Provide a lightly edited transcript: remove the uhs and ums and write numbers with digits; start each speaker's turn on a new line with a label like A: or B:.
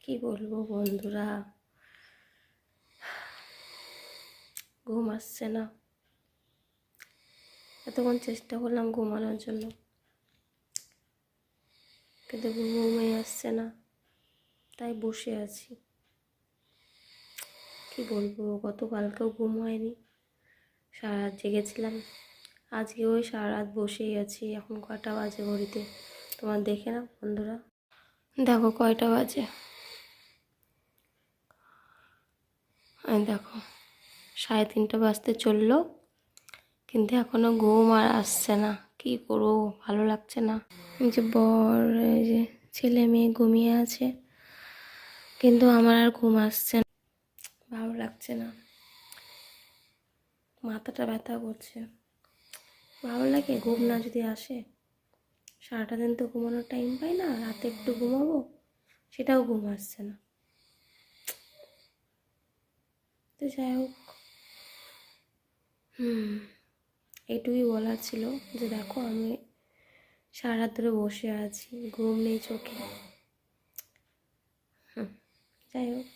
A: কি বলবো বন্ধুরা, ঘুম আসছে না। এতক্ষণ চেষ্টা করলাম ঘুমানোর জন্য, কিন্তু ঘুমই আসছে না, তাই বসে আছি। কি বলবো, গতকালকেও ঘুম হয়নি, সারা রাত জেগেছিলাম। আজকে ওই সারা রাত বসেই আছি। এখন কয়টা বাজে ঘড়িতে তোমার দেখে না বন্ধুরা, দেখো কয়টা বাজে। দেখো 3:30 বাজতে চললো, কিন্তু এখনো ঘুম আর আসছে না। কি করবো, ভালো লাগছে না। এই যে বর, এই যে ছেলে মেয়ে ঘুমিয়ে আছে, কিন্তু আমার আর ঘুম আসছে না, ভালো লাগছে না, মাথাটা ব্যথা করছে। ভালো লাগে ঘুম না যদি আসে। সারাটা দিন তো ঘুমানোর টাইম পাই না, রাতে একটু ঘুমাবো, সেটাও ঘুম আসছে না। তো যাই হোক, এইটুকুই বলার ছিল যে দেখো আমি সারা রাত ধরে বসে আছি, ঘুম নেই চোখে। যাই হোক।